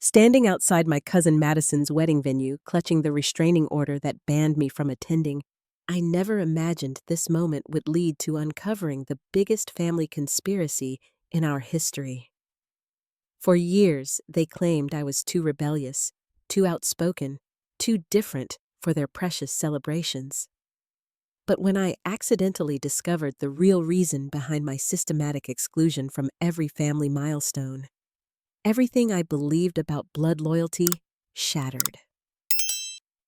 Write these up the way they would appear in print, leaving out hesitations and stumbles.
Standing outside my cousin Madison's wedding venue, clutching the restraining order that banned me from attending, I never imagined this moment would lead to uncovering the biggest family conspiracy in our history. For years, they claimed I was too rebellious, too outspoken, too different for their precious celebrations. But when I accidentally discovered the real reason behind my systematic exclusion from every family milestone, everything I believed about blood loyalty shattered.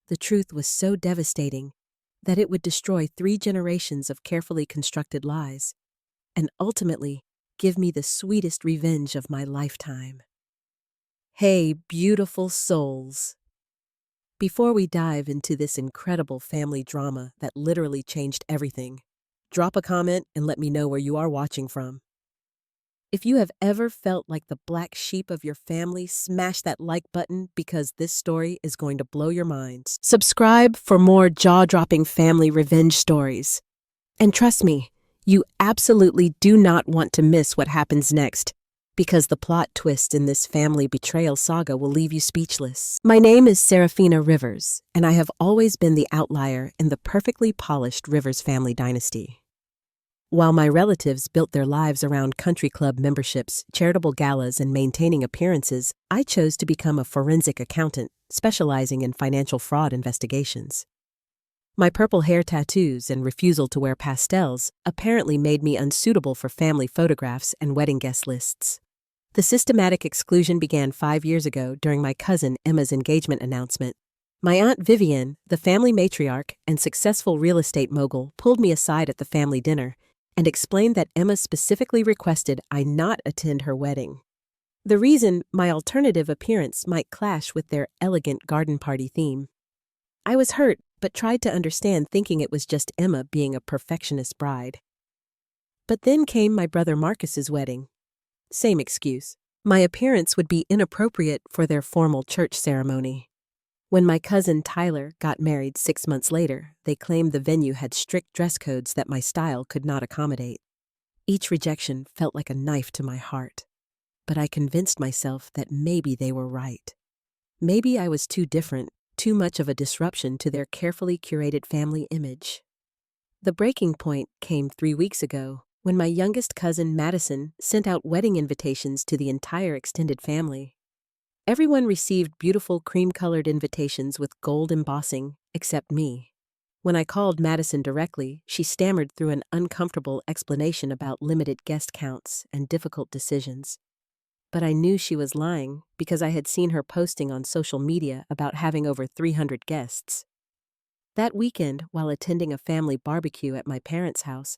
The truth was so devastating that it would destroy 3 generations of carefully constructed lies, and ultimately give me the sweetest revenge of my lifetime. Hey, beautiful souls! Before we dive into this incredible family drama that literally changed everything, drop a comment and let me know where you are watching from. If you have ever felt like the black sheep of your family, smash that like button because this story is going to blow your minds. Subscribe for more jaw-dropping family revenge stories. And trust me, you absolutely do not want to miss what happens next, because the plot twist in this family betrayal saga will leave you speechless. My name is Seraphina Rivers, and I have always been the outlier in the perfectly polished Rivers family dynasty. While my relatives built their lives around country club memberships, charitable galas, and maintaining appearances, I chose to become a forensic accountant, specializing in financial fraud investigations. My purple hair tattoos and refusal to wear pastels apparently made me unsuitable for family photographs and wedding guest lists. The systematic exclusion began 5 years ago during my cousin Emma's engagement announcement. My Aunt Vivian, the family matriarch and successful real estate mogul, pulled me aside at the family dinner and explained that Emma specifically requested I not attend her wedding. The reason, my alternative appearance might clash with their elegant garden party theme. I was hurt, but tried to understand, thinking it was just Emma being a perfectionist bride. But then came my brother Marcus's wedding. Same excuse. My appearance would be inappropriate for their formal church ceremony. When my cousin Tyler got married 6 months later, they claimed the venue had strict dress codes that my style could not accommodate. Each rejection felt like a knife to my heart, but I convinced myself that maybe they were right. Maybe I was too different, too much of a disruption to their carefully curated family image. The breaking point came 3 weeks ago, when my youngest cousin Madison sent out wedding invitations to the entire extended family. Everyone received beautiful cream-colored invitations with gold embossing, except me. When I called Madison directly, she stammered through an uncomfortable explanation about limited guest counts and difficult decisions. But I knew she was lying because I had seen her posting on social media about having over 300 guests. That weekend, while attending a family barbecue at my parents' house,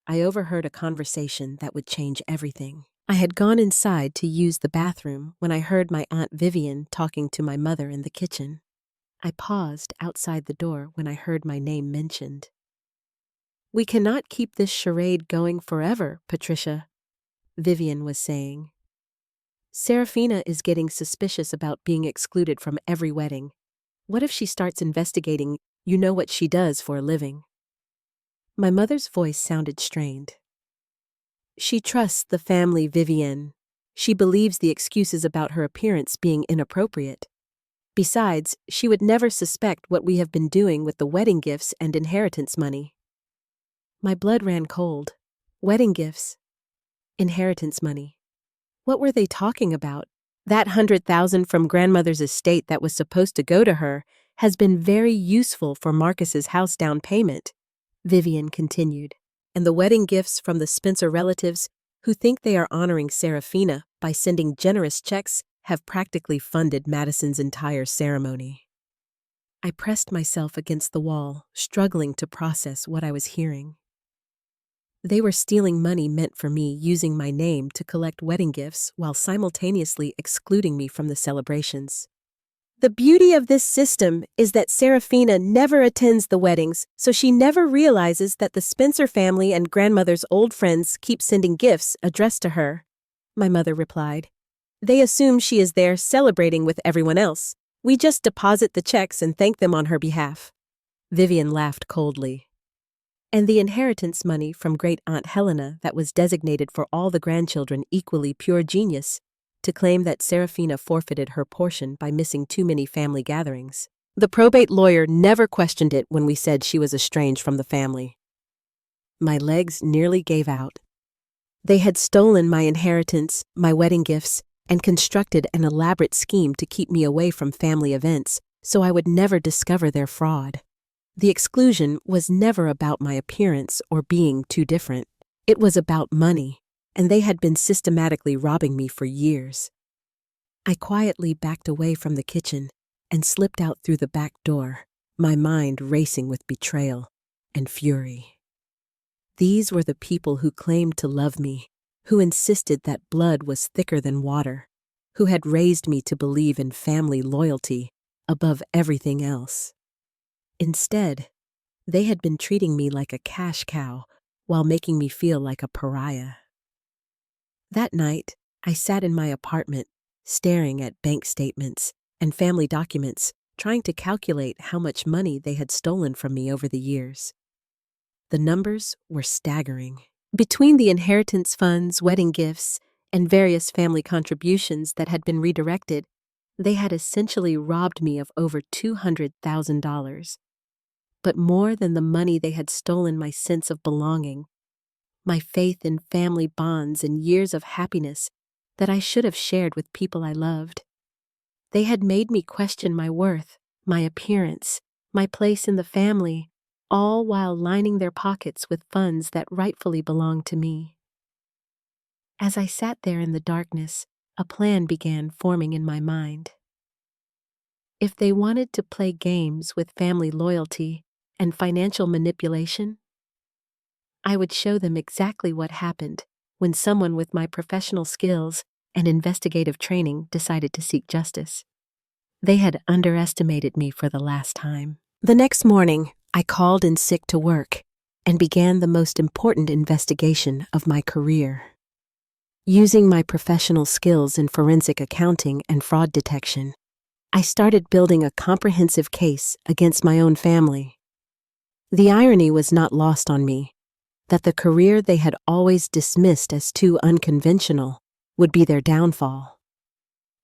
I overheard a conversation that would change everything. I had gone inside to use the bathroom when I heard my Aunt Vivian talking to my mother in the kitchen. I paused outside the door when I heard my name mentioned. "We cannot keep this charade going forever, Patricia," Vivian was saying. "Seraphina is getting suspicious about being excluded from every wedding. What if she starts investigating? You know what she does for a living." My mother's voice sounded strained. "She trusts the family, Vivienne. She believes the excuses about her appearance being inappropriate. Besides, she would never suspect what we have been doing with the wedding gifts and inheritance money." My blood ran cold. Wedding gifts. Inheritance money. What were they talking about? That 100,000 from grandmother's estate that was supposed to go to her has been very useful for Marcus's house down payment, Vivian continued. And the wedding gifts from the Spencer relatives, who think they are honoring Seraphina by sending generous checks, have practically funded Madison's entire ceremony. I pressed myself against the wall, struggling to process what I was hearing. They were stealing money meant for me, using my name to collect wedding gifts while simultaneously excluding me from the celebrations. "The beauty of this system is that Seraphina never attends the weddings, so she never realizes that the Spencer family and grandmother's old friends keep sending gifts addressed to her," my mother replied. "They assume she is there celebrating with everyone else. We just deposit the checks and thank them on her behalf." Vivian laughed coldly. "And the inheritance money from Great Aunt Helena that was designated for all the grandchildren, equally pure genius. to claim that Seraphina forfeited her portion by missing too many family gatherings. The probate lawyer never questioned it when we said she was estranged from the family. My legs nearly gave out. They had stolen my inheritance, my wedding gifts, and constructed an elaborate scheme to keep me away from family events so I would never discover their fraud. The exclusion was never about my appearance or being too different. It was about money, and they had been systematically robbing me for years. I quietly backed away from the kitchen and slipped out through the back door, my mind racing with betrayal and fury. These were the people who claimed to love me, who insisted that blood was thicker than water, who had raised me to believe in family loyalty above everything else. Instead, they had been treating me like a cash cow while making me feel like a pariah. That night, I sat in my apartment, staring at bank statements and family documents, trying to calculate how much money they had stolen from me over the years. The numbers were staggering. Between the inheritance funds, wedding gifts, and various family contributions that had been redirected, they had essentially robbed me of over $200,000. But more than the money, they had stolen my sense of belonging, my faith in family bonds and years of happiness that I should have shared with people I loved. They had made me question my worth, my appearance, my place in the family, all while lining their pockets with funds that rightfully belonged to me. As I sat there in the darkness, a plan began forming in my mind. If they wanted to play games with family loyalty and financial manipulation, I would show them exactly what happened when someone with my professional skills and investigative training decided to seek justice. They had underestimated me for the last time. The next morning, I called in sick to work and began the most important investigation of my career. Using my professional skills in forensic accounting and fraud detection, I started building a comprehensive case against my own family. The irony was not lost on me that the career they had always dismissed as too unconventional would be their downfall.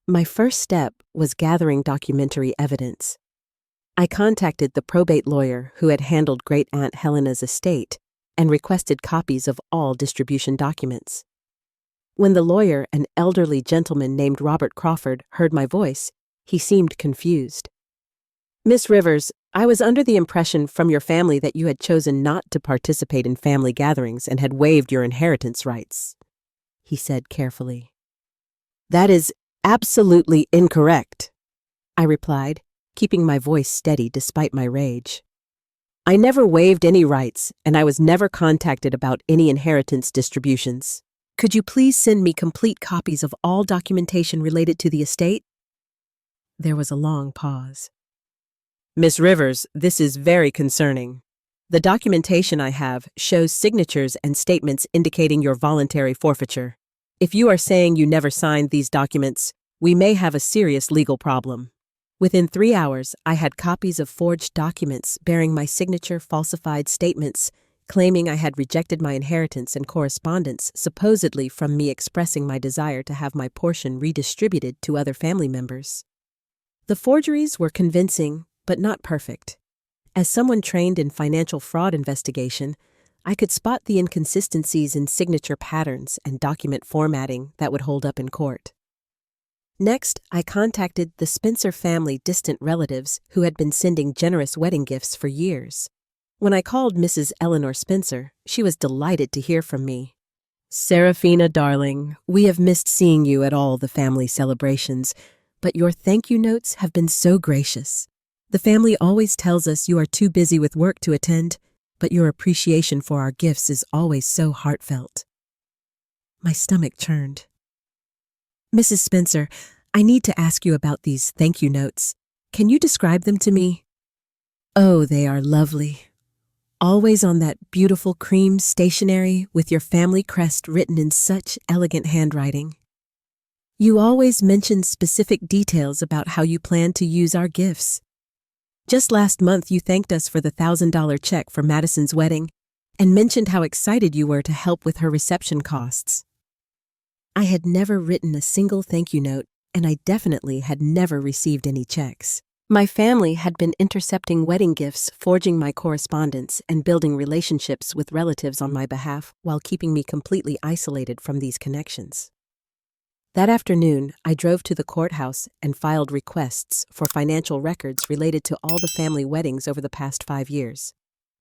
My first step was gathering documentary evidence. I contacted the probate lawyer who had handled Great Aunt Helena's estate and requested copies of all distribution documents. When the lawyer, an elderly gentleman named Robert Crawford, heard my voice, he seemed confused. "Miss Rivers, I was under the impression from your family that you had chosen not to participate in family gatherings and had waived your inheritance rights," he said carefully. "That is absolutely incorrect," I replied, keeping my voice steady despite my rage. "I never waived any rights, and I was never contacted about any inheritance distributions. Could you please send me complete copies of all documentation related to the estate?" There was a long pause. "Miss Rivers, this is very concerning. The documentation I have shows signatures and statements indicating your voluntary forfeiture. If you are saying you never signed these documents, we may have a serious legal problem." Within 3 hours, I had copies of forged documents bearing my signature, falsified statements, claiming I had rejected my inheritance, and correspondence supposedly from me expressing my desire to have my portion redistributed to other family members. The forgeries were convincing, but not perfect. As someone trained in financial fraud investigation, I could spot the inconsistencies in signature patterns and document formatting that would hold up in court. Next, I contacted the Spencer family distant relatives who had been sending generous wedding gifts for years. When I called Mrs. Eleanor Spencer, she was delighted to hear from me. "Seraphina, darling, we have missed seeing you at all the family celebrations, but your thank you notes have been so gracious. The family always tells us you are too busy with work to attend, but your appreciation for our gifts is always so heartfelt." My stomach churned. "Mrs. Spencer, I need to ask you about these thank you notes. Can you describe them to me?" "Oh, they are lovely. Always on that beautiful cream stationery with your family crest written in such elegant handwriting. You always mention specific details about how you plan to use our gifts. Just last month, you thanked us for the $1,000 check for Madison's wedding and mentioned how excited you were to help with her reception costs." I had never written a single thank you note, and I definitely had never received any checks. My family had been intercepting wedding gifts, forging my correspondence, and building relationships with relatives on my behalf while keeping me completely isolated from these connections. That afternoon, I drove to the courthouse and filed requests for financial records related to all the family weddings over the past 5 years.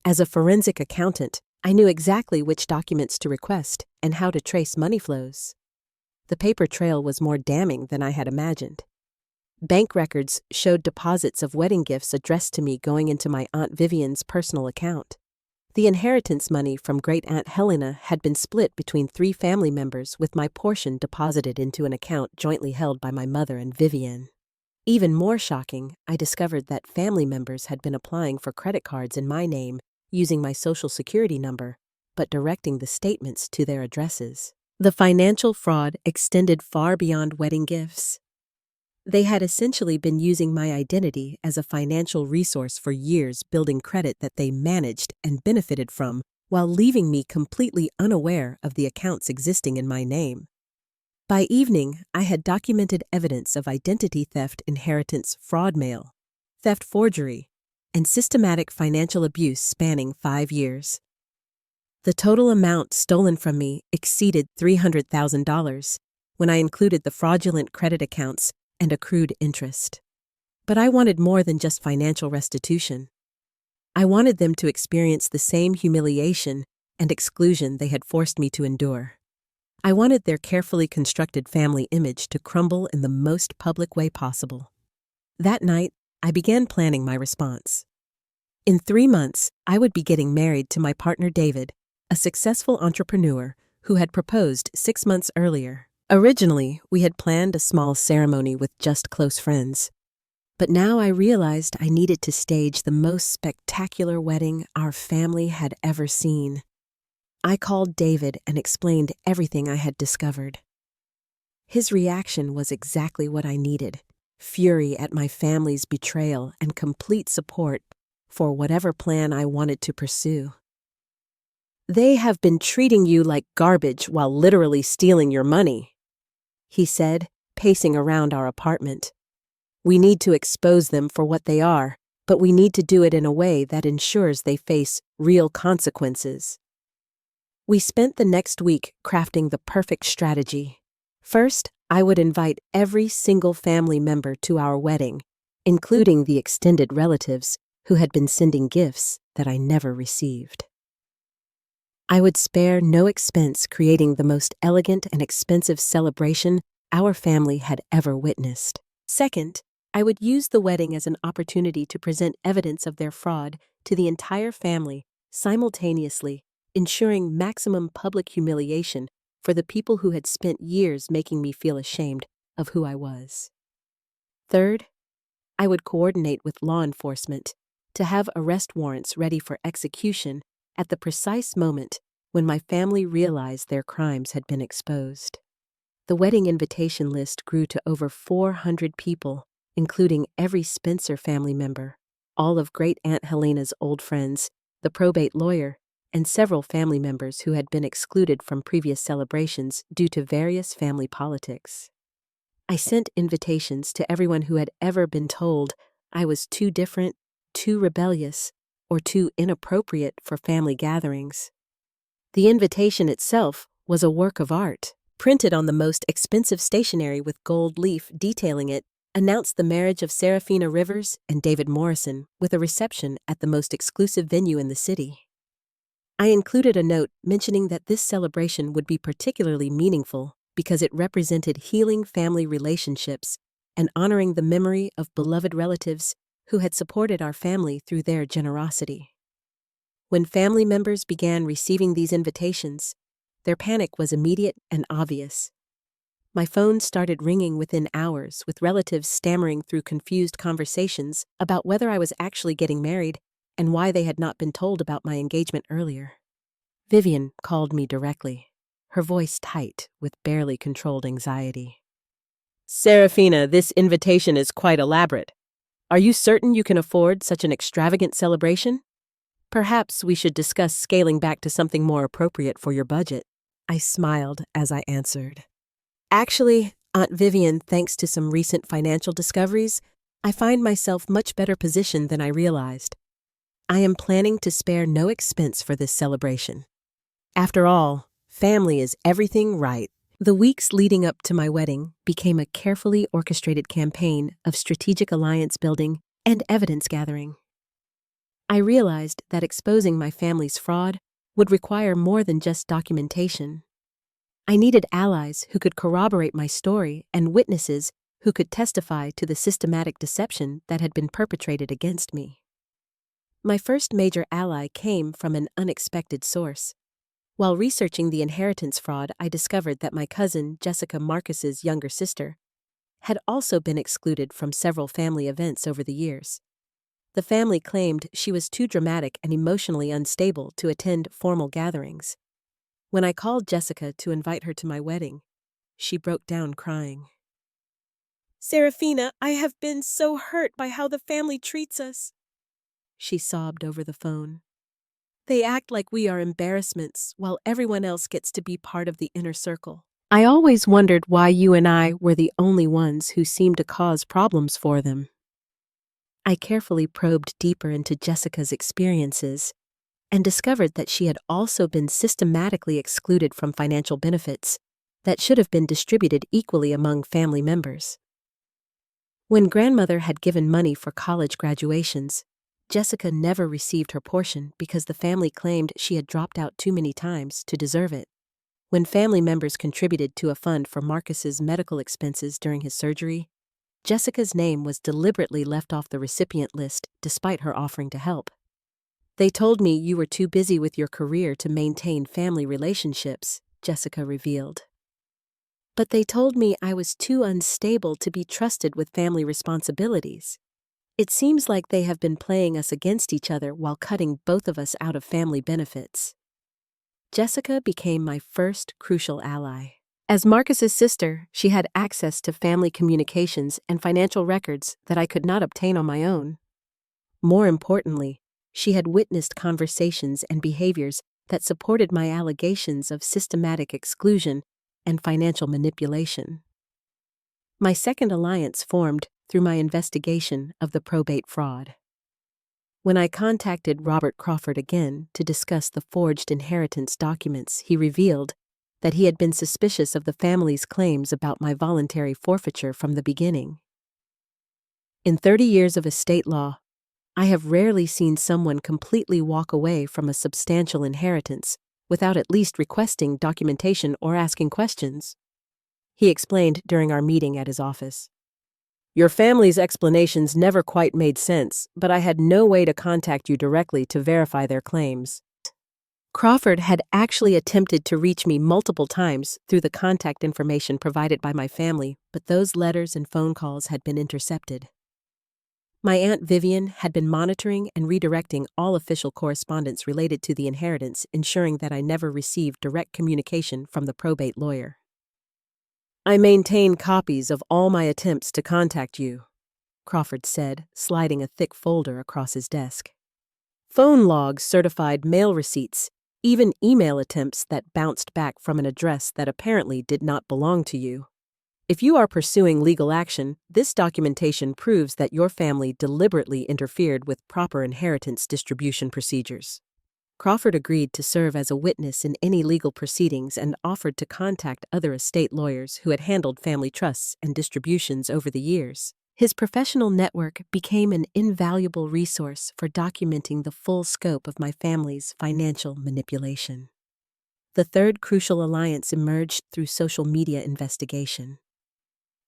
As a forensic accountant, I knew exactly which documents to request and how to trace money flows. The paper trail was more damning than I had imagined. Bank records showed deposits of wedding gifts addressed to me going into my Aunt Vivian's personal account. The inheritance money from Great-Aunt Helena had been split between 3 family members, with my portion deposited into an account jointly held by my mother and Vivian. Even more shocking, I discovered that family members had been applying for credit cards in my name using my Social Security number, but directing the statements to their addresses. The financial fraud extended far beyond wedding gifts. They had essentially been using my identity as a financial resource for years, building credit that they managed and benefited from, while leaving me completely unaware of the accounts existing in my name. By evening, I had documented evidence of identity theft, inheritance fraud mail, theft forgery, and systematic financial abuse spanning 5 years. The total amount stolen from me exceeded $300,000 when I included the fraudulent credit accounts and accrued interest. But I wanted more than just financial restitution. I wanted them to experience the same humiliation and exclusion they had forced me to endure. I wanted their carefully constructed family image to crumble in the most public way possible. That night, I began planning my response. In 3 months, I would be getting married to my partner David, a successful entrepreneur who had proposed 6 months earlier. Originally, we had planned a small ceremony with just close friends. But now I realized I needed to stage the most spectacular wedding our family had ever seen. I called David and explained everything I had discovered. His reaction was exactly what I needed: fury at my family's betrayal and complete support for whatever plan I wanted to pursue. "They have been treating you like garbage while literally stealing your money," he said, pacing around our apartment. "We need to expose them for what they are, but we need to do it in a way that ensures they face real consequences." We spent the next week crafting the perfect strategy. First, I would invite every single family member to our wedding, including the extended relatives who had been sending gifts that I never received. I would spare no expense creating the most elegant and expensive celebration our family had ever witnessed. Second, I would use the wedding as an opportunity to present evidence of their fraud to the entire family simultaneously, ensuring maximum public humiliation for the people who had spent years making me feel ashamed of who I was. Third, I would coordinate with law enforcement to have arrest warrants ready for execution at the precise moment when my family realized their crimes had been exposed. The wedding invitation list grew to over 400 people, including every Spencer family member, all of Great-Aunt Helena's old friends, the probate lawyer, and several family members who had been excluded from previous celebrations due to various family politics. I sent invitations to everyone who had ever been told I was too different, too rebellious, or too inappropriate for family gatherings. The invitation itself was a work of art. Printed on the most expensive stationery with gold leaf detailing it, announced the marriage of Seraphina Rivers and David Morrison with a reception at the most exclusive venue in the city. I included a note mentioning that this celebration would be particularly meaningful because it represented healing family relationships and honoring the memory of beloved relatives who had supported our family through their generosity. When family members began receiving these invitations, their panic was immediate and obvious. My phone started ringing within hours, with relatives stammering through confused conversations about whether I was actually getting married and why they had not been told about my engagement earlier. Vivian called me directly, her voice tight with barely controlled anxiety. "Seraphina, this invitation is quite elaborate. Are you certain you can afford such an extravagant celebration? Perhaps we should discuss scaling back to something more appropriate for your budget." I smiled as I answered. Actually, Aunt Vivian, thanks to some recent financial discoveries, I find myself much better positioned than I realized. I am planning to spare no expense for this celebration. After all, family is everything, right? The weeks leading up to my wedding became a carefully orchestrated campaign of strategic alliance building and evidence gathering. I realized that exposing my family's fraud would require more than just documentation. I needed allies who could corroborate my story and witnesses who could testify to the systematic deception that had been perpetrated against me. My first major ally came from an unexpected source. While researching the inheritance fraud, I discovered that my cousin, Jessica Marcus's younger sister, had also been excluded from several family events over the years. The family claimed she was too dramatic and emotionally unstable to attend formal gatherings. When I called Jessica to invite her to my wedding, she broke down crying. "Seraphina, I have been so hurt by how the family treats us," she sobbed over the phone. "They act like we are embarrassments while everyone else gets to be part of the inner circle. I always wondered why you and I were the only ones who seemed to cause problems for them." I carefully probed deeper into Jessica's experiences and discovered that she had also been systematically excluded from financial benefits that should have been distributed equally among family members. When grandmother had given money for college graduations, Jessica never received her portion because the family claimed she had dropped out too many times to deserve it. When family members contributed to a fund for Marcus's medical expenses during his surgery, Jessica's name was deliberately left off the recipient list despite her offering to help. "They told me you were too busy with your career to maintain family relationships," Jessica revealed. "But they told me I was too unstable to be trusted with family responsibilities. It seems like they have been playing us against each other while cutting both of us out of family benefits." Jessica became my first crucial ally. As Marcus's sister, she had access to family communications and financial records that I could not obtain on my own. More importantly, she had witnessed conversations and behaviors that supported my allegations of systematic exclusion and financial manipulation. My second alliance formed through my investigation of the probate fraud. When I contacted Robert Crawford again to discuss the forged inheritance documents, he revealed that he had been suspicious of the family's claims about my voluntary forfeiture from the beginning. In 30 years of estate law, I have rarely seen someone completely walk away from a substantial inheritance without at least requesting documentation or asking questions. He explained during our meeting at his office. "Your family's explanations never quite made sense, but I had no way to contact you directly to verify their claims." Crawford had actually attempted to reach me multiple times through the contact information provided by my family, but those letters and phone calls had been intercepted. My Aunt Vivian had been monitoring and redirecting all official correspondence related to the inheritance, ensuring that I never received direct communication from the probate lawyer. "I maintain copies of all my attempts to contact you," Crawford said, sliding a thick folder across his desk. "Phone logs certified mail receipts, even email attempts that bounced back from an address that apparently did not belong to you. If you are pursuing legal action, this documentation proves that your family deliberately interfered with proper inheritance distribution procedures." Crawford agreed to serve as a witness in any legal proceedings and offered to contact other estate lawyers who had handled family trusts and distributions over the years. His professional network became an invaluable resource for documenting the full scope of my family's financial manipulation. The third crucial alliance emerged through social media investigation.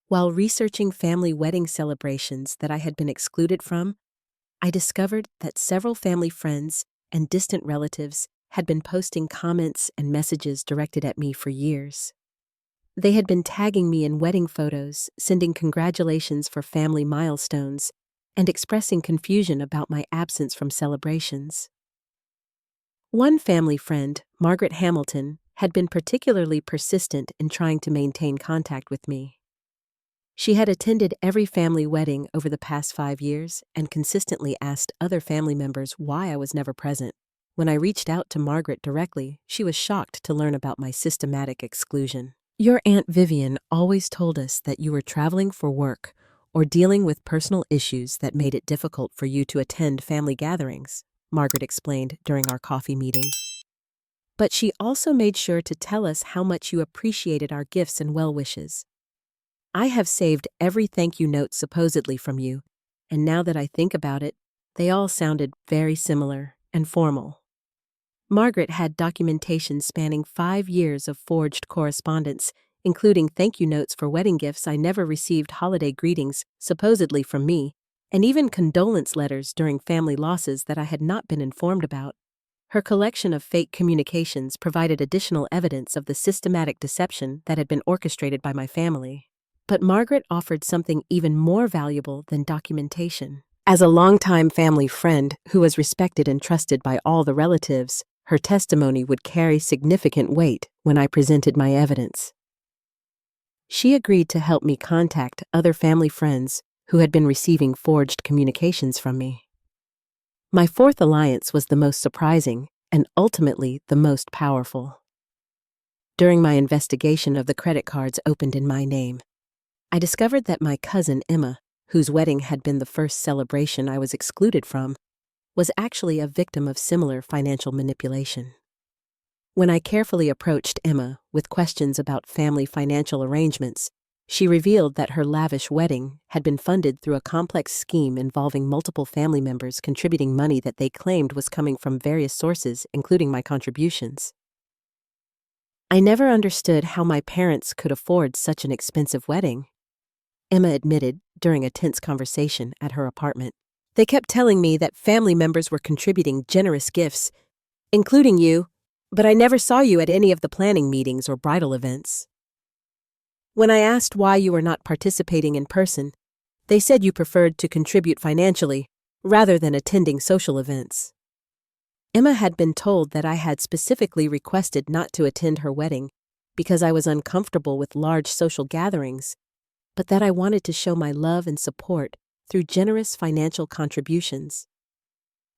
While researching family wedding celebrations that I had been excluded from, I discovered that several family friends and distant relatives had been posting comments and messages directed at me for years. They had been tagging me in wedding photos, sending congratulations for family milestones, and expressing confusion about my absence from celebrations. One family friend, Margaret Hamilton, had been particularly persistent in trying to maintain contact with me. She had attended every family wedding over the past 5 years and consistently asked other family members why I was never present. When I reached out to Margaret directly, she was shocked to learn about my systematic exclusion. Your Aunt Vivian always told us that you were traveling for work or dealing with personal issues that made it difficult for you to attend family gatherings, Margaret explained during our coffee meeting. But she also made sure to tell us how much you appreciated our gifts and well wishes. I have saved every thank you note supposedly from you, and now that I think about it, they all sounded very similar and formal. Margaret had documentation spanning 5 years of forged correspondence, including thank you notes for wedding gifts I never received, holiday greetings, supposedly from me, and even condolence letters during family losses that I had not been informed about. Her collection of fake communications provided additional evidence of the systematic deception that had been orchestrated by my family. But Margaret offered something even more valuable than documentation. As a longtime family friend who was respected and trusted by all the relatives, her testimony would carry significant weight when I presented my evidence. She agreed to help me contact other family friends who had been receiving forged communications from me. My fourth alliance was the most surprising and ultimately the most powerful. During my investigation of the credit cards opened in my name, I discovered that my cousin Emma, whose wedding had been the first celebration I was excluded from, was actually a victim of similar financial manipulation. When I carefully approached Emma with questions about family financial arrangements, she revealed that her lavish wedding had been funded through a complex scheme involving multiple family members contributing money that they claimed was coming from various sources, including my contributions. I never understood how my parents could afford such an expensive wedding, Emma admitted during a tense conversation at her apartment. They kept telling me that family members were contributing generous gifts, including you, but I never saw you at any of the planning meetings or bridal events. When I asked why you were not participating in person, they said you preferred to contribute financially rather than attending social events. Emma had been told that I had specifically requested not to attend her wedding because I was uncomfortable with large social gatherings, but that I wanted to show my love and support through generous financial contributions.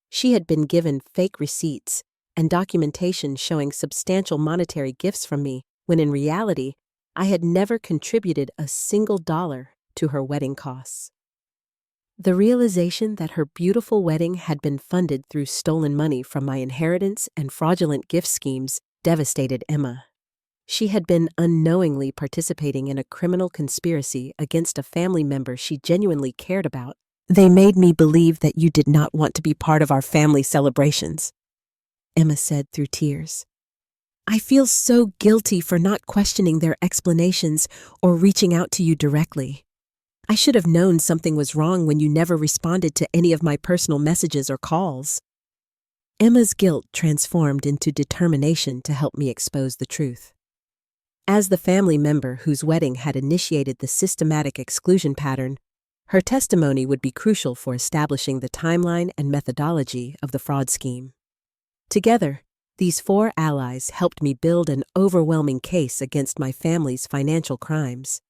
She had been given fake receipts and documentation showing substantial monetary gifts from me, when in reality, I had never contributed a single dollar to her wedding costs. The realization that her beautiful wedding had been funded through stolen money from my inheritance and fraudulent gift schemes devastated Emma. She had been unknowingly participating in a criminal conspiracy against a family member she genuinely cared about. They made me believe that you did not want to be part of our family celebrations, Emma said through tears. I feel so guilty for not questioning their explanations or reaching out to you directly. I should have known something was wrong when you never responded to any of my personal messages or calls. Emma's guilt transformed into determination to help me expose the truth. As the family member whose wedding had initiated the systematic exclusion pattern, her testimony would be crucial for establishing the timeline and methodology of the fraud scheme. Together, these 4 allies helped me build an overwhelming case against my family's financial crimes.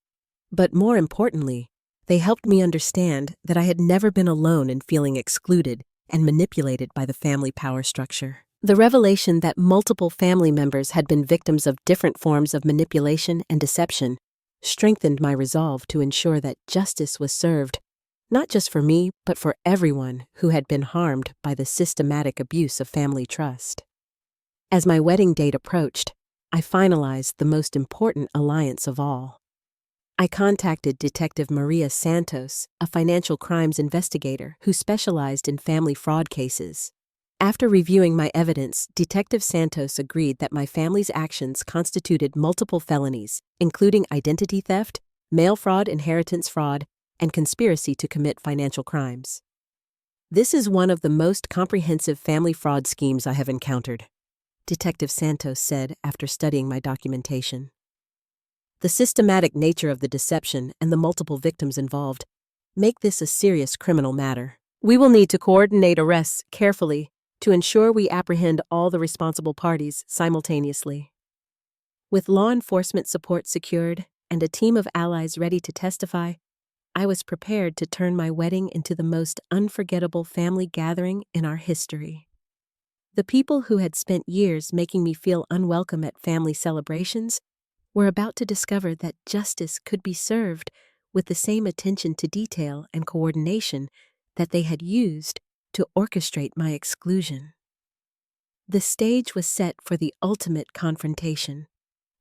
But more importantly, they helped me understand that I had never been alone in feeling excluded and manipulated by the family power structure. The revelation that multiple family members had been victims of different forms of manipulation and deception strengthened my resolve to ensure that justice was served, not just for me, but for everyone who had been harmed by the systematic abuse of family trust. As my wedding date approached, I finalized the most important alliance of all. I contacted Detective Maria Santos, a financial crimes investigator who specialized in family fraud cases. After reviewing my evidence, Detective Santos agreed that my family's actions constituted multiple felonies, including identity theft, mail fraud, inheritance fraud, and conspiracy to commit financial crimes. This is one of the most comprehensive family fraud schemes I have encountered, Detective Santos said after studying my documentation. The systematic nature of the deception and the multiple victims involved make this a serious criminal matter. We will need to coordinate arrests carefully to ensure we apprehend all the responsible parties simultaneously. With law enforcement support secured and a team of allies ready to testify, I was prepared to turn my wedding into the most unforgettable family gathering in our history. The people who had spent years making me feel unwelcome at family celebrations were about to discover that justice could be served with the same attention to detail and coordination that they had used to orchestrate my exclusion. The stage was set for the ultimate confrontation,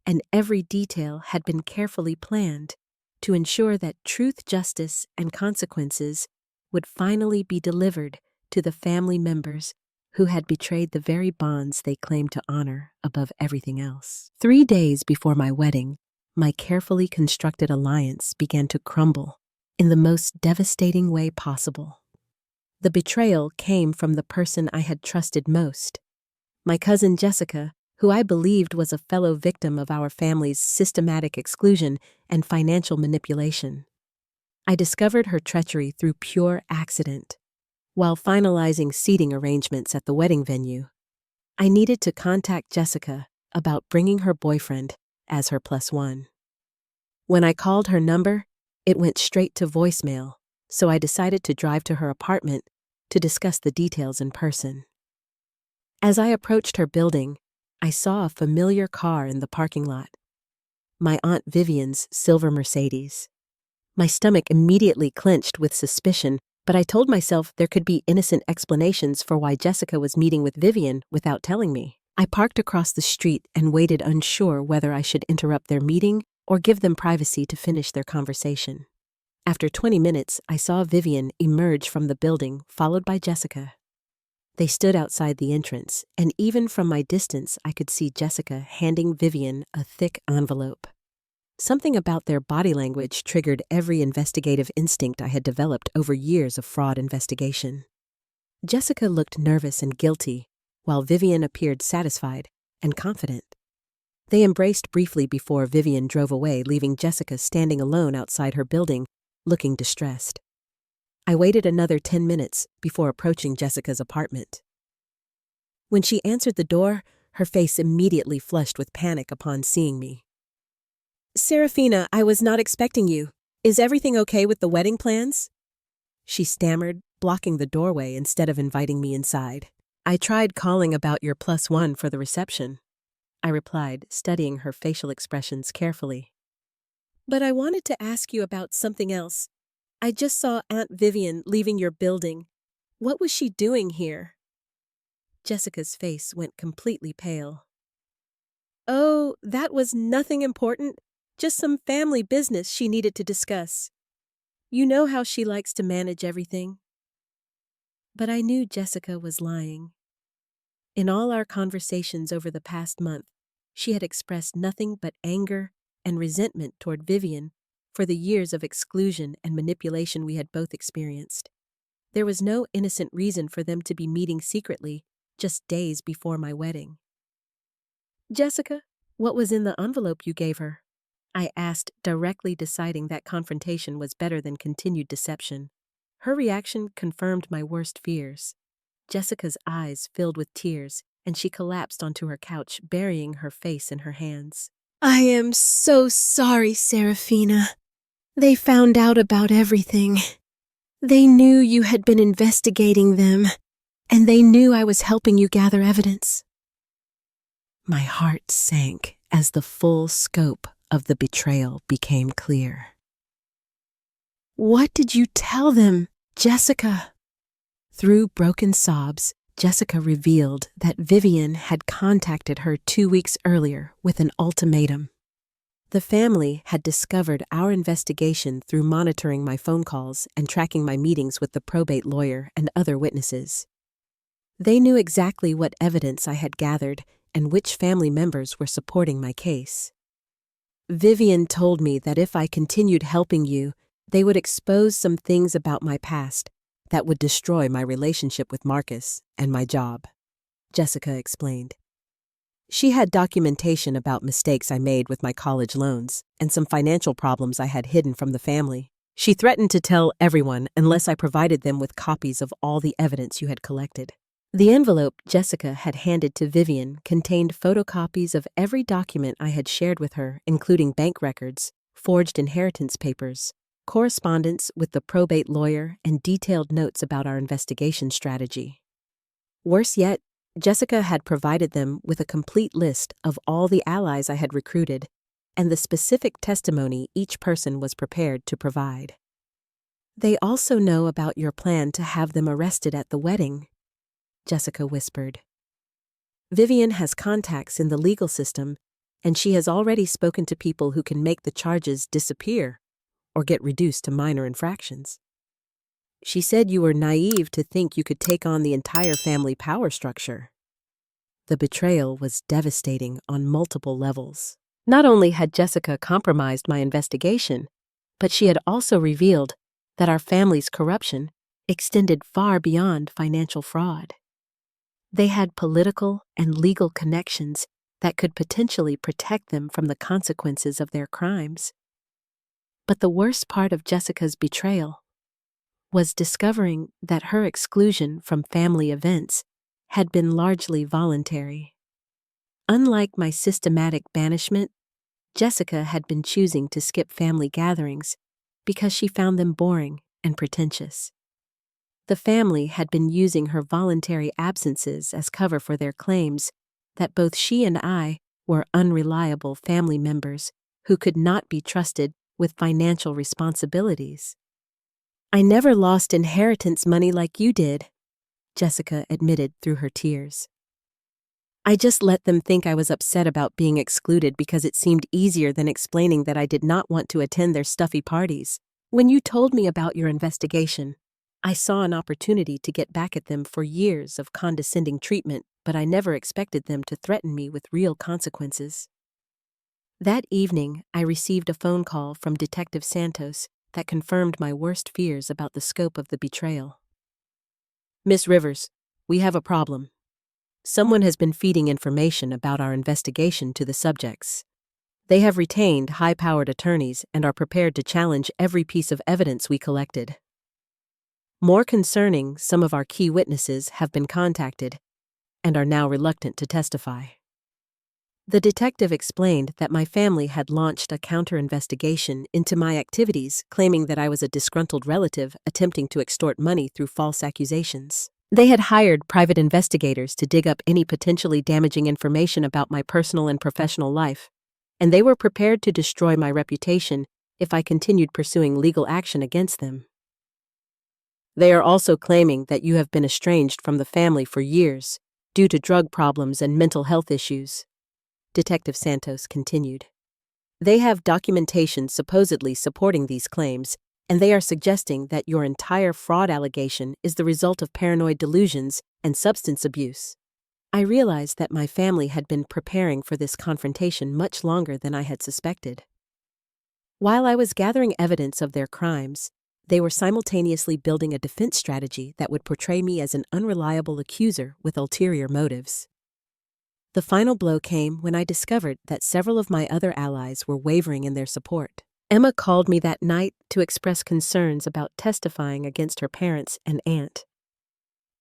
and every detail had been carefully planned to ensure that truth, justice, and consequences would finally be delivered to the family members who had betrayed the very bonds they claimed to honor above everything else. 3 days before my wedding, my carefully constructed alliance began to crumble in the most devastating way possible. The betrayal came from the person I had trusted most, my cousin Jessica, who I believed was a fellow victim of our family's systematic exclusion and financial manipulation. I discovered her treachery through pure accident. While finalizing seating arrangements at the wedding venue, I needed to contact Jessica about bringing her boyfriend as her +1. When I called her number, it went straight to voicemail, so I decided to drive to her apartment to discuss the details in person. As I approached her building, I saw a familiar car in the parking lot. My Aunt Vivian's silver Mercedes. My stomach immediately clenched with suspicion, but I told myself there could be innocent explanations for why Jessica was meeting with Vivian without telling me. I parked across the street and waited, unsure whether I should interrupt their meeting or give them privacy to finish their conversation. After 20 minutes, I saw Vivian emerge from the building, followed by Jessica. They stood outside the entrance, and even from my distance, I could see Jessica handing Vivian a thick envelope. Something about their body language triggered every investigative instinct I had developed over years of fraud investigation. Jessica looked nervous and guilty, while Vivian appeared satisfied and confident. They embraced briefly before Vivian drove away, leaving Jessica standing alone outside her building, looking distressed. I waited another 10 minutes before approaching Jessica's apartment. When she answered the door, her face immediately flushed with panic upon seeing me. "Seraphina, I was not expecting you. Is everything okay with the wedding plans?" She stammered, blocking the doorway instead of inviting me inside. "I tried calling about your +1 for the reception," I replied, studying her facial expressions carefully. "But I wanted to ask you about something else. I just saw Aunt Vivian leaving your building. What was she doing here?" Jessica's face went completely pale. "Oh, that was nothing important. Just some family business she needed to discuss. You know how she likes to manage everything." But I knew Jessica was lying. In all our conversations over the past month, she had expressed nothing but anger and resentment toward Vivian for the years of exclusion and manipulation we had both experienced. There was no innocent reason for them to be meeting secretly just days before my wedding. "Jessica, what was in the envelope you gave her?" I asked, directly deciding that confrontation was better than continued deception. Her reaction confirmed my worst fears. Jessica's eyes filled with tears, and she collapsed onto her couch, burying her face in her hands. "I am so sorry, Seraphina. They found out about everything. They knew you had been investigating them, and they knew I was helping you gather evidence." My heart sank as the full scope of the betrayal became clear. "What did you tell them, Jessica?" Through broken sobs, Jessica revealed that Vivian had contacted her 2 weeks earlier with an ultimatum. The family had discovered our investigation through monitoring my phone calls and tracking my meetings with the probate lawyer and other witnesses. They knew exactly what evidence I had gathered and which family members were supporting my case. "Vivian told me that if I continued helping you, they would expose some things about my past that would destroy my relationship with Marcus and my job," Jessica explained. She had documentation about mistakes I made with my college loans and some financial problems I had hidden from the family. She threatened to tell everyone unless I provided them with copies of all the evidence you had collected. The envelope Jessica had handed to Vivian contained photocopies of every document I had shared with her, including bank records, forged inheritance papers, correspondence with the probate lawyer, and detailed notes about our investigation strategy. Worse yet, Jessica had provided them with a complete list of all the allies I had recruited and the specific testimony each person was prepared to provide. They also know about your plan to have them arrested at the wedding, Jessica whispered. Vivian has contacts in the legal system, and she has already spoken to people who can make the charges disappear or get reduced to minor infractions. She said you were naive to think you could take on the entire family power structure. The betrayal was devastating on multiple levels. Not only had Jessica compromised my investigation, but she had also revealed that our family's corruption extended far beyond financial fraud. They had political and legal connections that could potentially protect them from the consequences of their crimes. But the worst part of Jessica's betrayal was discovering that her exclusion from family events had been largely voluntary. Unlike my systematic banishment, Jessica had been choosing to skip family gatherings because she found them boring and pretentious. The family had been using her voluntary absences as cover for their claims that both she and I were unreliable family members who could not be trusted with financial responsibilities. I never lost inheritance money like you did, Jessica admitted through her tears. I just let them think I was upset about being excluded because it seemed easier than explaining that I did not want to attend their stuffy parties. When you told me about your investigation, I saw an opportunity to get back at them for years of condescending treatment, but I never expected them to threaten me with real consequences. That evening, I received a phone call from Detective Santos that confirmed my worst fears about the scope of the betrayal. Miss Rivers, we have a problem. Someone has been feeding information about our investigation to the subjects. They have retained high-powered attorneys and are prepared to challenge every piece of evidence we collected. More concerning, some of our key witnesses have been contacted and are now reluctant to testify. The detective explained that my family had launched a counter-investigation into my activities, claiming that I was a disgruntled relative attempting to extort money through false accusations. They had hired private investigators to dig up any potentially damaging information about my personal and professional life, and they were prepared to destroy my reputation if I continued pursuing legal action against them. They are also claiming that you have been estranged from the family for years due to drug problems and mental health issues, Detective Santos continued. They have documentation supposedly supporting these claims, and they are suggesting that your entire fraud allegation is the result of paranoid delusions and substance abuse. I realized that my family had been preparing for this confrontation much longer than I had suspected. While I was gathering evidence of their crimes, they were simultaneously building a defense strategy that would portray me as an unreliable accuser with ulterior motives. The final blow came when I discovered that several of my other allies were wavering in their support. Emma called me that night to express concerns about testifying against her parents and aunt.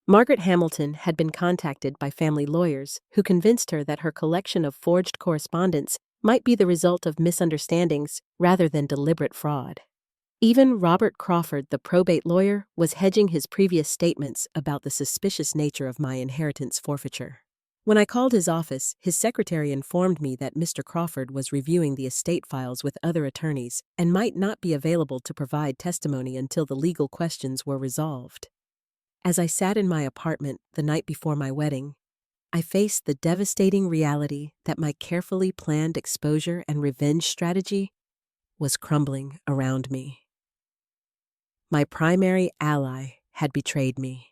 Margaret Hamilton had been contacted by family lawyers who convinced her that her collection of forged correspondence might be the result of misunderstandings rather than deliberate fraud. Even Robert Crawford, the probate lawyer, was hedging his previous statements about the suspicious nature of my inheritance forfeiture. When I called his office, his secretary informed me that Mr. Crawford was reviewing the estate files with other attorneys and might not be available to provide testimony until the legal questions were resolved. As I sat in my apartment the night before my wedding, I faced the devastating reality that my carefully planned exposure and revenge strategy was crumbling around me. My primary ally had betrayed me.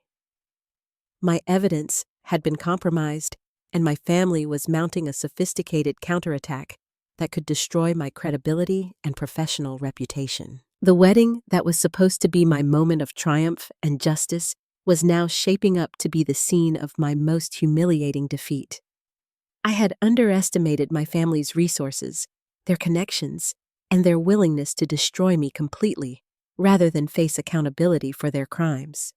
My evidence had been compromised, and my family was mounting a sophisticated counterattack that could destroy my credibility and professional reputation. The wedding that was supposed to be my moment of triumph and justice was now shaping up to be the scene of my most humiliating defeat. I had underestimated my family's resources, their connections, and their willingness to destroy me completely, rather than face accountability for their crimes.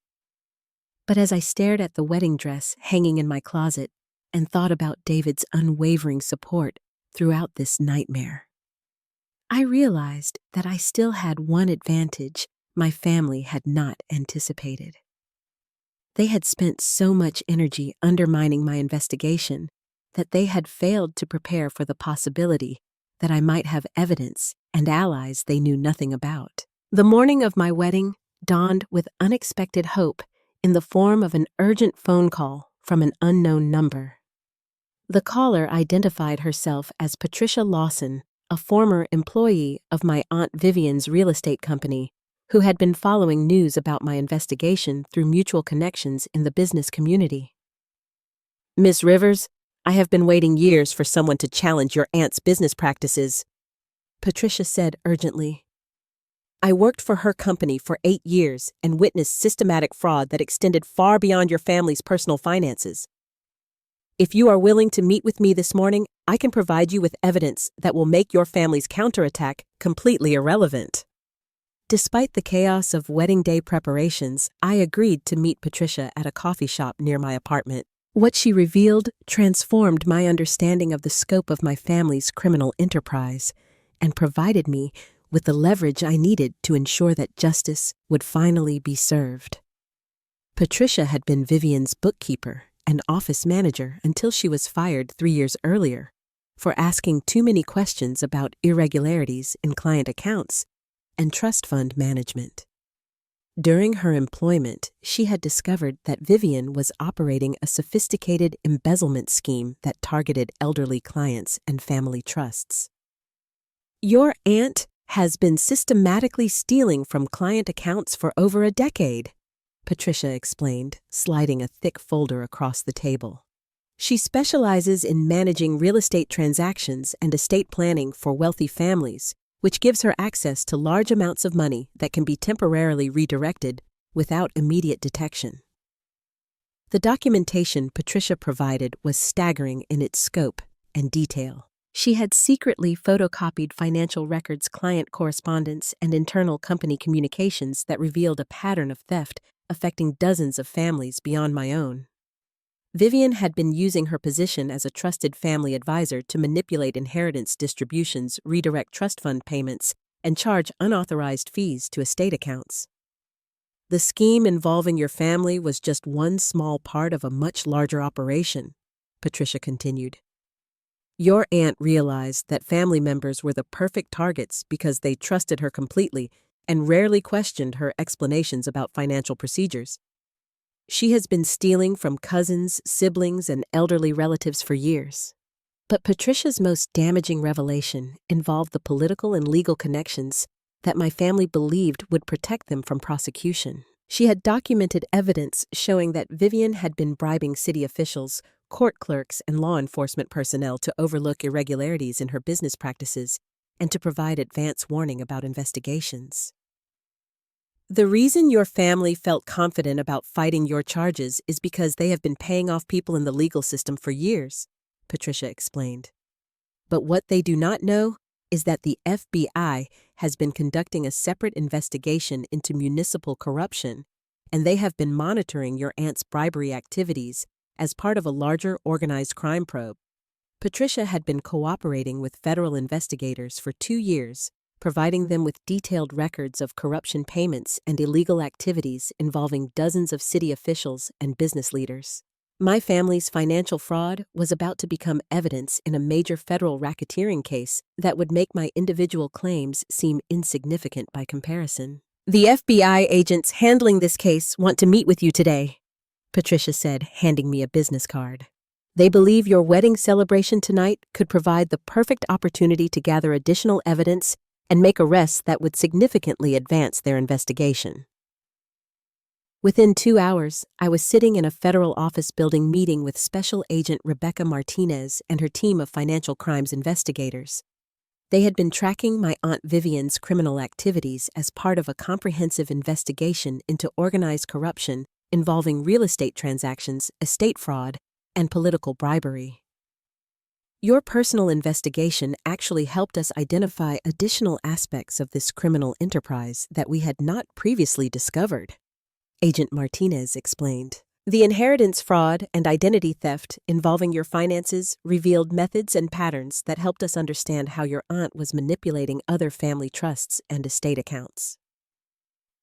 But as I stared at the wedding dress hanging in my closet and thought about David's unwavering support throughout this nightmare, I realized that I still had one advantage my family had not anticipated. They had spent so much energy undermining my investigation that they had failed to prepare for the possibility that I might have evidence and allies they knew nothing about. The morning of my wedding dawned with unexpected hope in the form of an urgent phone call from an unknown number. The caller identified herself as Patricia Lawson, a former employee of my Aunt Vivian's real estate company, who had been following news about my investigation through mutual connections in the business community. "Miss Rivers, I have been waiting years for someone to challenge your aunt's business practices," Patricia said urgently. "I worked for her company for 8 years and witnessed systematic fraud that extended far beyond your family's personal finances. If you are willing to meet with me this morning, I can provide you with evidence that will make your family's counterattack completely irrelevant." Despite the chaos of wedding day preparations, I agreed to meet Patricia at a coffee shop near my apartment. What she revealed transformed my understanding of the scope of my family's criminal enterprise and provided me with the leverage I needed to ensure that justice would finally be served. Patricia had been Vivian's bookkeeper and office manager until she was fired 3 years earlier for asking too many questions about irregularities in client accounts and trust fund management. During her employment, she had discovered that Vivian was operating a sophisticated embezzlement scheme that targeted elderly clients and family trusts. "Your aunt has been systematically stealing from client accounts for over a decade," Patricia explained, sliding a thick folder across the table. "She specializes in managing real estate transactions and estate planning for wealthy families, which gives her access to large amounts of money that can be temporarily redirected without immediate detection." The documentation Patricia provided was staggering in its scope and detail. She had secretly photocopied financial records, client correspondence, and internal company communications that revealed a pattern of theft affecting dozens of families beyond my own. Vivian had been using her position as a trusted family advisor to manipulate inheritance distributions, redirect trust fund payments, and charge unauthorized fees to estate accounts. "The scheme involving your family was just one small part of a much larger operation," Patricia continued. "Your aunt realized that family members were the perfect targets because they trusted her completely and rarely questioned her explanations about financial procedures. She has been stealing from cousins, siblings, and elderly relatives for years." But Patricia's most damaging revelation involved the political and legal connections that my family believed would protect them from prosecution. She had documented evidence showing that Vivian had been bribing city officials, court clerks, and law enforcement personnel to overlook irregularities in her business practices and to provide advance warning about investigations. "The reason your family felt confident about fighting your charges is because they have been paying off people in the legal system for years," Patricia explained. "But what they do not know is that the FBI has been conducting a separate investigation into municipal corruption, and they have been monitoring your aunt's bribery activities as part of a larger organized crime probe." Patricia had been cooperating with federal investigators for 2 years, providing them with detailed records of corruption payments and illegal activities involving dozens of city officials and business leaders. My family's financial fraud was about to become evidence in a major federal racketeering case that would make my individual claims seem insignificant by comparison. "The FBI agents handling this case want to meet with you today," Patricia said, handing me a business card. "They believe your wedding celebration tonight could provide the perfect opportunity to gather additional evidence and make arrests that would significantly advance their investigation." Within 2 hours, I was sitting in a federal office building meeting with Special Agent Rebecca Martinez and her team of financial crimes investigators. They had been tracking my Aunt Vivian's criminal activities as part of a comprehensive investigation into organized corruption involving real estate transactions, estate fraud, and political bribery. "Your personal investigation actually helped us identify additional aspects of this criminal enterprise that we had not previously discovered," Agent Martinez explained. "The inheritance fraud and identity theft involving your finances revealed methods and patterns that helped us understand how your aunt was manipulating other family trusts and estate accounts.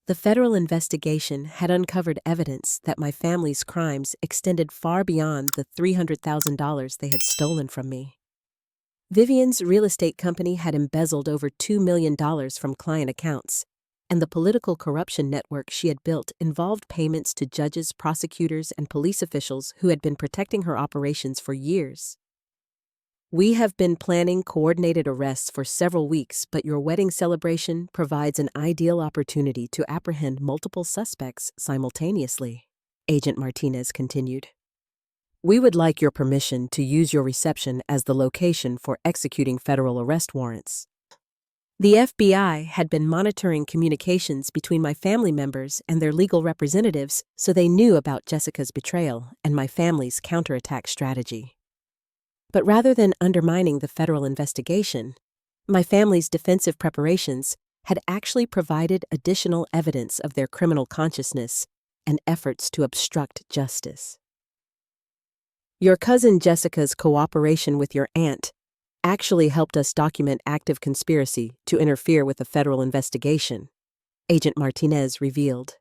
The federal investigation had uncovered evidence that my family's crimes extended far beyond the $300,000 they had stolen from me. Vivian's real estate company had embezzled over $2 million from client accounts, and the political corruption network she had built involved payments to judges, prosecutors, and police officials who had been protecting her operations for years. We have been planning coordinated arrests for several weeks, but your wedding celebration provides an ideal opportunity to apprehend multiple suspects simultaneously, Agent Martinez continued. We would like your permission to use your reception as the location for executing federal arrest warrants. The FBI had been monitoring communications between my family members and their legal representatives, so they knew about Jessica's betrayal and my family's counterattack strategy. But rather than undermining the federal investigation, my family's defensive preparations had actually provided additional evidence of their criminal consciousness and efforts to obstruct justice. Your cousin Jessica's cooperation with your aunt actually helped us document active conspiracy to interfere with the federal investigation, Agent Martinez revealed.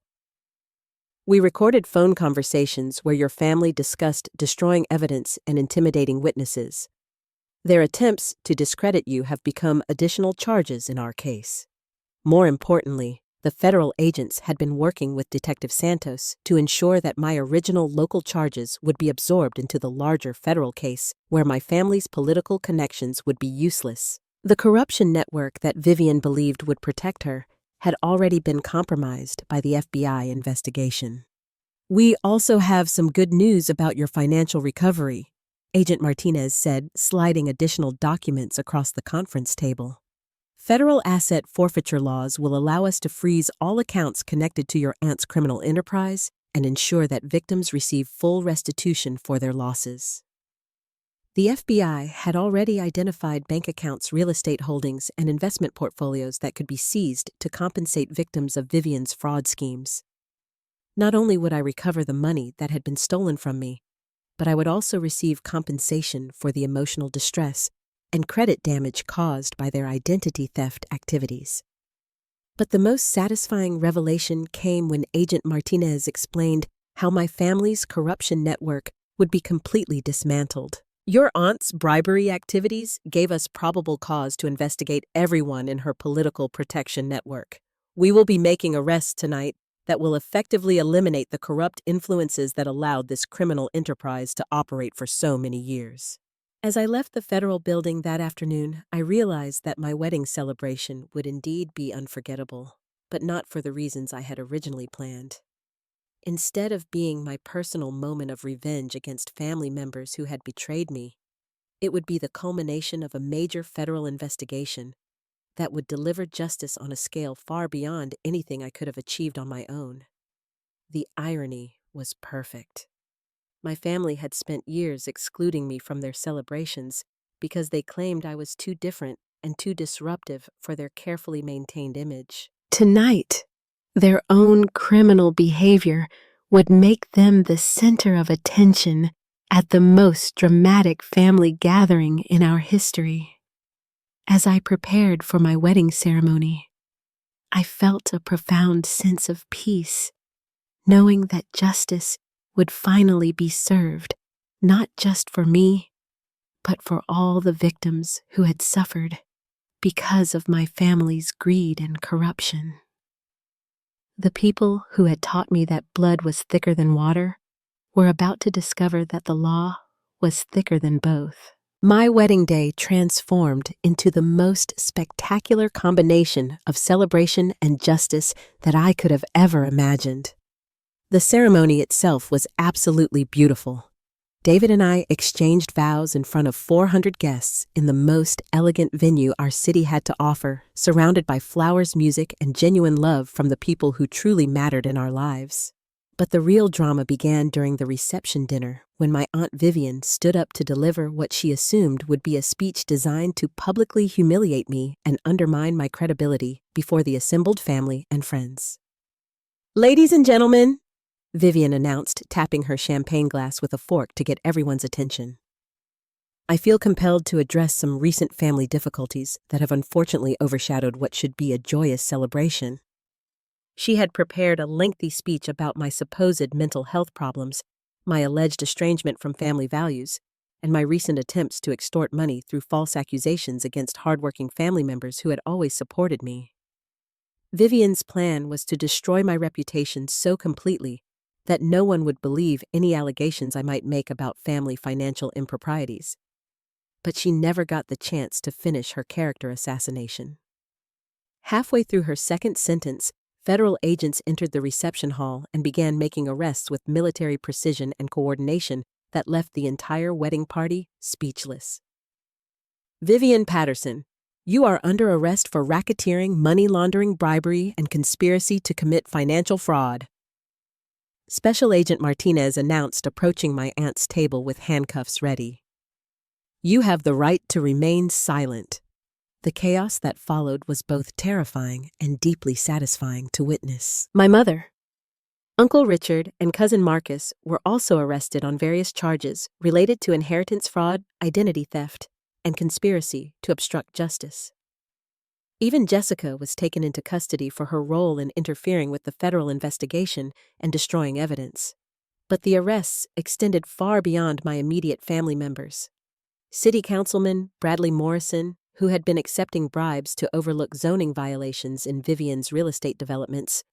We recorded phone conversations where your family discussed destroying evidence and intimidating witnesses. Their attempts to discredit you have become additional charges in our case. More importantly, the federal agents had been working with Detective Santos to ensure that my original local charges would be absorbed into the larger federal case where my family's political connections would be useless. The corruption network that Vivian believed would protect her had already been compromised by the FBI investigation. We also have some good news about your financial recovery, Agent Martinez said, sliding additional documents across the conference table. Federal asset forfeiture laws will allow us to freeze all accounts connected to your aunt's criminal enterprise and ensure that victims receive full restitution for their losses. The FBI had already identified bank accounts, real estate holdings, and investment portfolios that could be seized to compensate victims of Vivian's fraud schemes. Not only would I recover the money that had been stolen from me, but I would also receive compensation for the emotional distress and credit damage caused by their identity theft activities. But the most satisfying revelation came when Agent Martinez explained how my family's corruption network would be completely dismantled. Your aunt's bribery activities gave us probable cause to investigate everyone in her political protection network. We will be making arrests tonight that will effectively eliminate the corrupt influences that allowed this criminal enterprise to operate for so many years. As I left the federal building that afternoon, I realized that my wedding celebration would indeed be unforgettable, but not for the reasons I had originally planned. Instead of being my personal moment of revenge against family members who had betrayed me, it would be the culmination of a major federal investigation that would deliver justice on a scale far beyond anything I could have achieved on my own. The irony was perfect. My family had spent years excluding me from their celebrations because they claimed I was too different and too disruptive for their carefully maintained image. Tonight, their own criminal behavior would make them the center of attention at the most dramatic family gathering in our history. As I prepared for my wedding ceremony, I felt a profound sense of peace, knowing that justice would finally be served, not just for me, but for all the victims who had suffered because of my family's greed and corruption. The people who had taught me that blood was thicker than water were about to discover that the law was thicker than both. My wedding day transformed into the most spectacular combination of celebration and justice that I could have ever imagined. The ceremony itself was absolutely beautiful. David and I exchanged vows in front of 400 guests in the most elegant venue our city had to offer, surrounded by flowers, music, and genuine love from the people who truly mattered in our lives. But the real drama began during the reception dinner, when my Aunt Vivian stood up to deliver what she assumed would be a speech designed to publicly humiliate me and undermine my credibility before the assembled family and friends. "Ladies and gentlemen," Vivian announced, tapping her champagne glass with a fork to get everyone's attention. I feel compelled to address some recent family difficulties that have unfortunately overshadowed what should be a joyous celebration. She had prepared a lengthy speech about my supposed mental health problems, my alleged estrangement from family values, and my recent attempts to extort money through false accusations against hardworking family members who had always supported me. Vivian's plan was to destroy my reputation so completely that no one would believe any allegations I might make about family financial improprieties. But she never got the chance to finish her character assassination. Halfway through her second sentence, federal agents entered the reception hall and began making arrests with military precision and coordination that left the entire wedding party speechless. Vivian Patterson, you are under arrest for racketeering, money laundering, bribery, and conspiracy to commit financial fraud. Special Agent Martinez announced, approaching my aunt's table with handcuffs ready. You have the right to remain silent. The chaos that followed was both terrifying and deeply satisfying to witness. My mother, Uncle Richard, and Cousin Marcus were also arrested on various charges related to inheritance fraud, identity theft, and conspiracy to obstruct justice. Even Jessica was taken into custody for her role in interfering with the federal investigation and destroying evidence. But the arrests extended far beyond my immediate family members. City Councilman Bradley Morrison, who had been accepting bribes to overlook zoning violations in Vivian's real estate developments,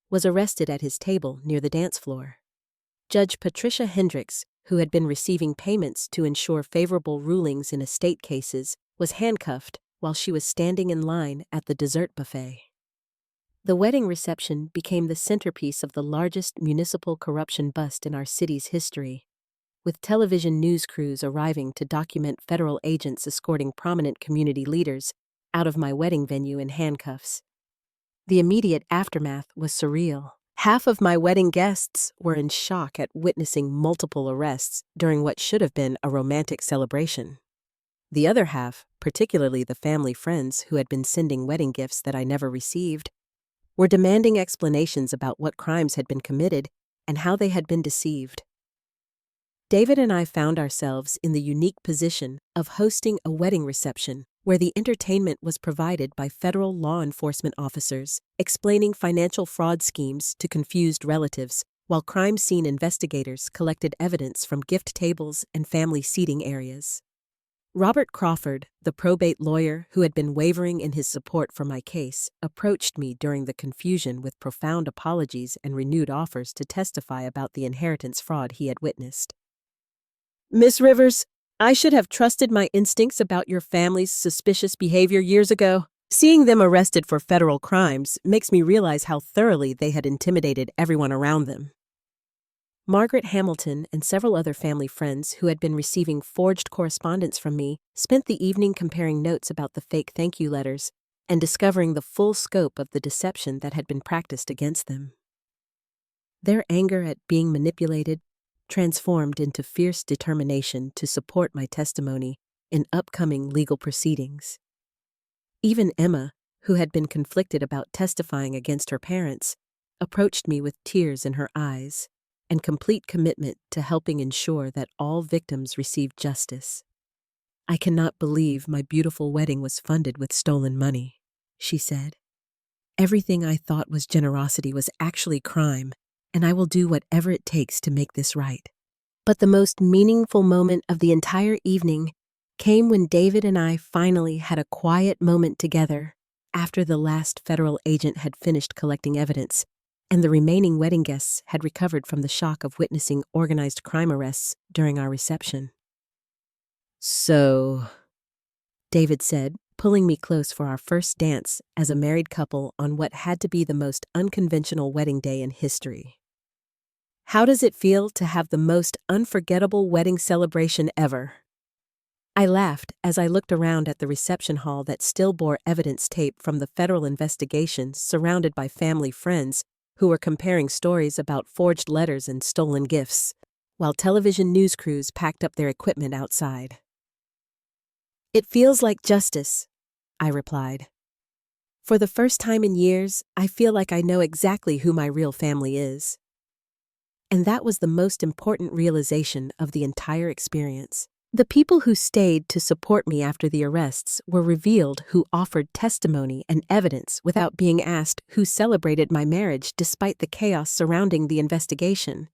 was arrested at his table near the dance floor. Judge Patricia Hendricks, who had been receiving payments to ensure favorable rulings in estate cases, was handcuffed while she was standing in line at the dessert buffet. The wedding reception became the centerpiece of the largest municipal corruption bust in our city's history, with television news crews arriving to document federal agents escorting prominent community leaders out of my wedding venue in handcuffs. The immediate aftermath was surreal. Half of my wedding guests were in shock at witnessing multiple arrests during what should have been a romantic celebration. The other half, particularly the family friends who had been sending wedding gifts that I never received, were demanding explanations about what crimes had been committed and how they had been deceived. David and I found ourselves in the unique position of hosting a wedding reception where the entertainment was provided by federal law enforcement officers explaining financial fraud schemes to confused relatives, while crime scene investigators collected evidence from gift tables and family seating areas. Robert Crawford, the probate lawyer who had been wavering in his support for my case, approached me during the confusion with profound apologies and renewed offers to testify about the inheritance fraud he had witnessed. Miss Rivers, I should have trusted my instincts about your family's suspicious behavior years ago. Seeing them arrested for federal crimes makes me realize how thoroughly they had intimidated everyone around them. Margaret Hamilton and several other family friends who had been receiving forged correspondence from me spent the evening comparing notes about the fake thank you letters and discovering the full scope of the deception that had been practiced against them. Their anger at being manipulated transformed into fierce determination to support my testimony in upcoming legal proceedings. Even Emma, who had been conflicted about testifying against her parents, approached me with tears in her eyes and complete commitment to helping ensure that all victims received justice. I cannot believe my beautiful wedding was funded with stolen money, she said. Everything I thought was generosity was actually crime, and I will do whatever it takes to make this right. But the most meaningful moment of the entire evening came when David and I finally had a quiet moment together after the last federal agent had finished collecting evidence and the remaining wedding guests had recovered from the shock of witnessing organized crime arrests during our reception. So, David said, pulling me close for our first dance as a married couple on what had to be the most unconventional wedding day in history. How does it feel to have the most unforgettable wedding celebration ever? I laughed as I looked around at the reception hall that still bore evidence tape from the federal investigation, surrounded by family friends who were comparing stories about forged letters and stolen gifts, while television news crews packed up their equipment outside. It feels like justice, I replied. For the first time in years, I feel like I know exactly who my real family is. And that was the most important realization of the entire experience. The people who stayed to support me after the arrests were revealed who offered testimony and evidence without being asked who celebrated my marriage despite the chaos surrounding the investigation.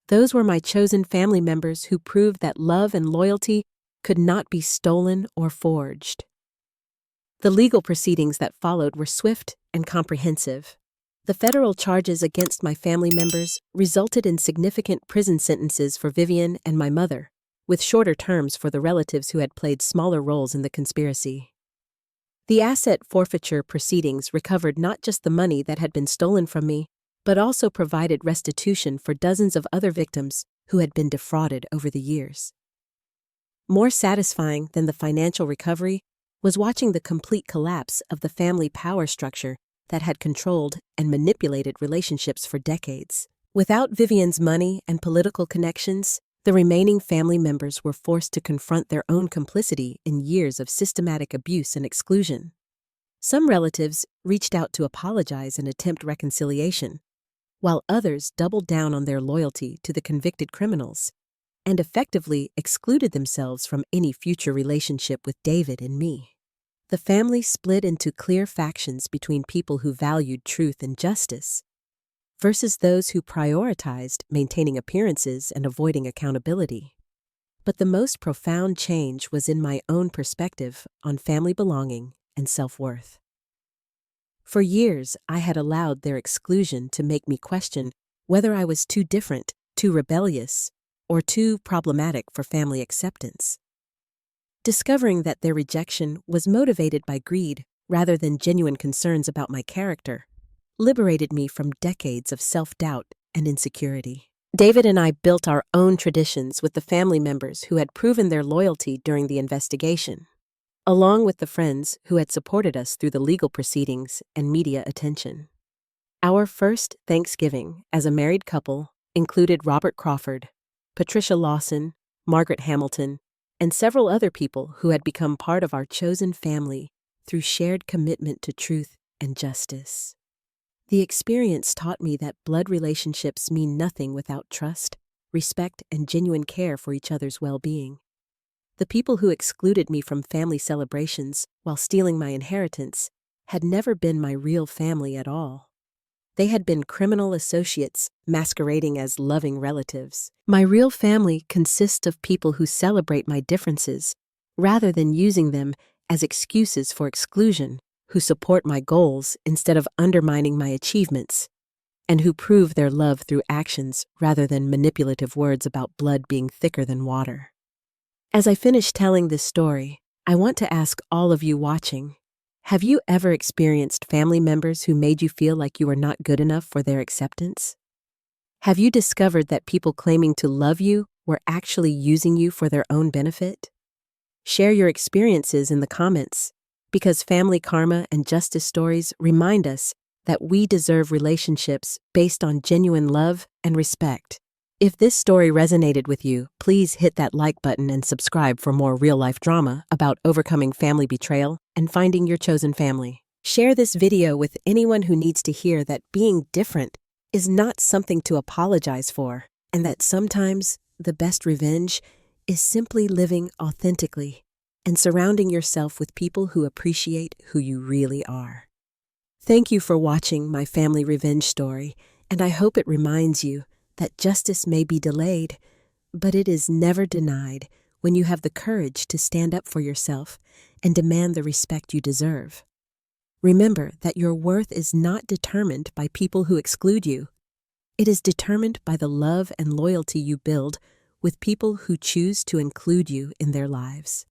Those were my chosen family members who proved that love and loyalty could not be stolen or forged. The legal proceedings that followed were swift and comprehensive. The federal charges against my family members resulted in significant prison sentences for Vivian and my mother, with shorter terms for the relatives who had played smaller roles in the conspiracy. The asset forfeiture proceedings recovered not just the money that had been stolen from me, but also provided restitution for dozens of other victims who had been defrauded over the years. More satisfying than the financial recovery was watching the complete collapse of the family power structure that had controlled and manipulated relationships for decades. Without Vivian's money and political connections, the remaining family members were forced to confront their own complicity in years of systematic abuse and exclusion. Some relatives reached out to apologize and attempt reconciliation, while others doubled down on their loyalty to the convicted criminals and effectively excluded themselves from any future relationship with David and me. The family split into clear factions between people who valued truth and justice versus those who prioritized maintaining appearances and avoiding accountability. But the most profound change was in my own perspective on family belonging and self-worth. For years, I had allowed their exclusion to make me question whether I was too different, too rebellious, or too problematic for family acceptance. Discovering that their rejection was motivated by greed rather than genuine concerns about my character liberated me from decades of self-doubt and insecurity. David and I built our own traditions with the family members who had proven their loyalty during the investigation, along with the friends who had supported us through the legal proceedings and media attention. Our first Thanksgiving as a married couple included Robert Crawford, Patricia Lawson, Margaret Hamilton, and several other people who had become part of our chosen family through shared commitment to truth and justice. The experience taught me that blood relationships mean nothing without trust, respect, and genuine care for each other's well-being. The people who excluded me from family celebrations while stealing my inheritance had never been my real family at all. They had been criminal associates masquerading as loving relatives. My real family consists of people who celebrate my differences rather than using them as excuses for exclusion, who support my goals instead of undermining my achievements, and who prove their love through actions rather than manipulative words about blood being thicker than water. As I finish telling this story, I want to ask all of you watching, have you ever experienced family members who made you feel like you were not good enough for their acceptance? Have you discovered that people claiming to love you were actually using you for their own benefit? Share your experiences in the comments, because family karma and justice stories remind us that we deserve relationships based on genuine love and respect. If this story resonated with you, please hit that like button and subscribe for more real-life drama about overcoming family betrayal and finding your chosen family. Share this video with anyone who needs to hear that being different is not something to apologize for, and that sometimes the best revenge is simply living authentically and surrounding yourself with people who appreciate who you really are. Thank you for watching my family revenge story, and I hope it reminds you that justice may be delayed, but it is never denied when you have the courage to stand up for yourself and demand the respect you deserve. Remember that your worth is not determined by people who exclude you. It is determined by the love and loyalty you build with people who choose to include you in their lives.